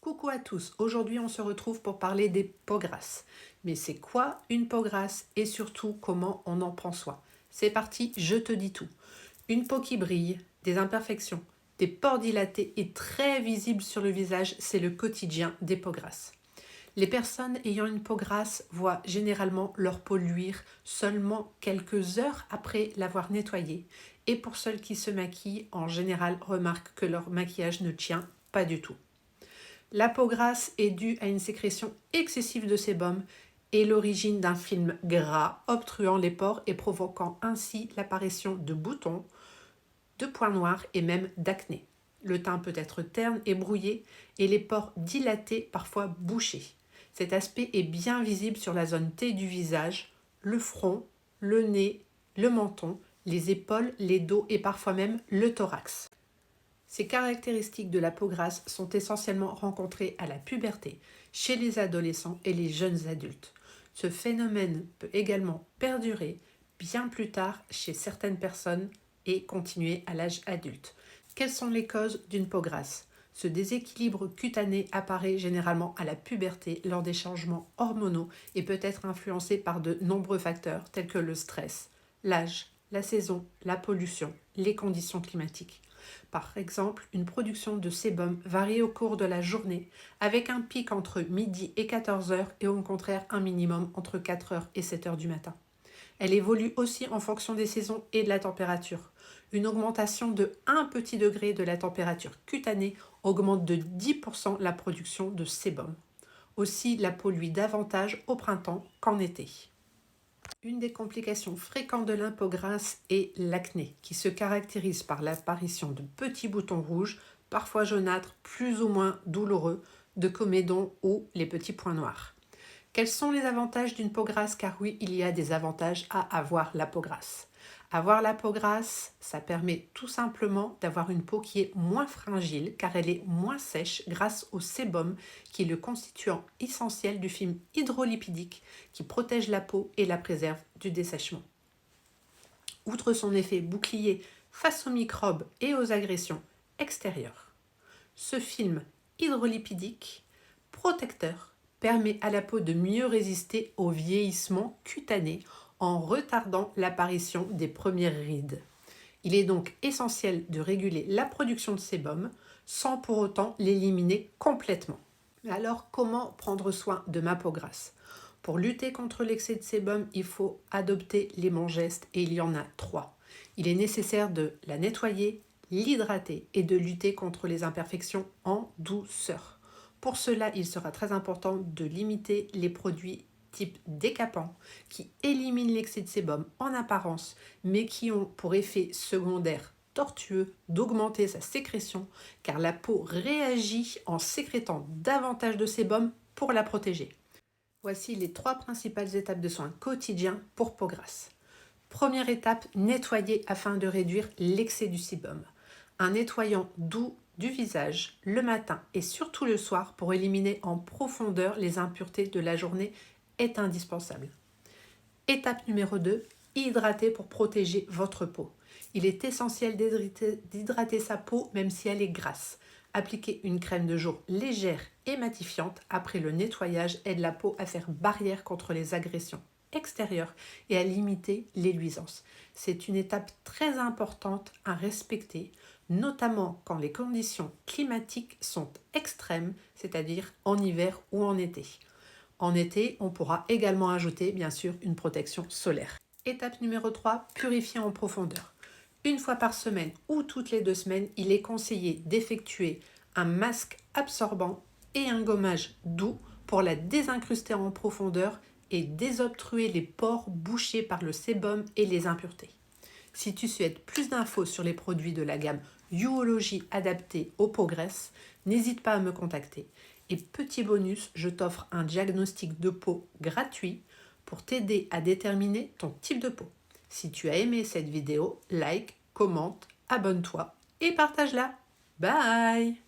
Coucou à tous, aujourd'hui on se retrouve pour parler des peaux grasses. Mais c'est quoi une peau grasse et surtout comment on en prend soin? C'est parti, je te dis tout. Une peau qui brille, des imperfections, des pores dilatés et très visibles sur le visage, c'est le quotidien des peaux grasses. Les personnes ayant une peau grasse voient généralement leur peau luire seulement quelques heures après l'avoir nettoyée. Et pour celles qui se maquillent, en général remarquent que leur maquillage ne tient pas du tout. La peau grasse est due à une sécrétion excessive de sébum et l'origine d'un film gras obstruant les pores et provoquant ainsi l'apparition de boutons, de points noirs et même d'acné. Le teint peut être terne et brouillé et les pores dilatés, parfois bouchés. Cet aspect est bien visible sur la zone T du visage, le front, le nez, le menton, les épaules, les dos et parfois même le thorax. Ces caractéristiques de la peau grasse sont essentiellement rencontrées à la puberté, chez les adolescents et les jeunes adultes. Ce phénomène peut également perdurer bien plus tard chez certaines personnes et continuer à l'âge adulte. Quelles sont les causes d'une peau grasse? Ce déséquilibre cutané apparaît généralement à la puberté lors des changements hormonaux et peut être influencé par de nombreux facteurs tels que le stress, l'âge, la saison, la pollution, les conditions climatiques. Par exemple, une production de sébum varie au cours de la journée, avec un pic entre midi et 14 heures et au contraire un minimum entre 4 heures et 7 heures du matin. Elle évolue aussi en fonction des saisons et de la température. Une augmentation de 1 petit degré de la température cutanée augmente de 10% la production de sébum. Aussi, la peau luit davantage au printemps qu'en été. Une des complications fréquentes de la peau grasse est l'acné, qui se caractérise par l'apparition de petits boutons rouges, parfois jaunâtres, plus ou moins douloureux, de comédons ou les petits points noirs. Quels sont les avantages d'une peau grasse? Car oui, il y a des avantages à avoir la peau grasse. Avoir la peau grasse, ça permet tout simplement d'avoir une peau qui est moins fragile car elle est moins sèche grâce au sébum qui est le constituant essentiel du film hydrolipidique qui protège la peau et la préserve du dessèchement. Outre son effet bouclier face aux microbes et aux agressions extérieures, ce film hydrolipidique protecteur permet à la peau de mieux résister au vieillissement cutané en retardant l'apparition des premières rides. Il est donc essentiel de réguler la production de sébum sans pour autant l'éliminer complètement. Mais alors, comment prendre soin de ma peau grasse? Pour lutter contre l'excès de sébum, il faut adopter les bons gestes et il y en a 3. Il est nécessaire de la nettoyer, l'hydrater et de lutter contre les imperfections en douceur. Pour cela, il sera très important de limiter les produits type décapant qui éliminent l'excès de sébum en apparence mais qui ont pour effet secondaire tortueux d'augmenter sa sécrétion car la peau réagit en sécrétant davantage de sébum pour la protéger. Voici les 3 principales étapes de soins quotidiens pour peau grasse. Première étape, nettoyer afin de réduire l'excès du sébum. Un nettoyant doux du visage le matin et surtout le soir pour éliminer en profondeur les impuretés de la journée est indispensable. Étape numéro 2, hydrater pour protéger votre peau. Il est essentiel d'hydrater sa peau même si elle est grasse. Appliquer une crème de jour légère et matifiante après le nettoyage aide la peau à faire barrière contre les agressions extérieures et à limiter les luisances. C'est une étape très importante à respecter, notamment quand les conditions climatiques sont extrêmes, c'est-à-dire en hiver ou en été. En été, on pourra également ajouter, bien sûr, une protection solaire. Étape numéro 3, purifier en profondeur. Une fois par semaine ou toutes les 2 semaines, il est conseillé d'effectuer un masque absorbant et un gommage doux pour la désincruster en profondeur et désobstruer les pores bouchés par le sébum et les impuretés. Si tu souhaites plus d'infos sur les produits de la gamme Youology adaptés aux peaux grasses, n'hésite pas à me contacter. Et petit bonus, je t'offre un diagnostic de peau gratuit pour t'aider à déterminer ton type de peau. Si tu as aimé cette vidéo, like, commente, abonne-toi et partage-la. Bye!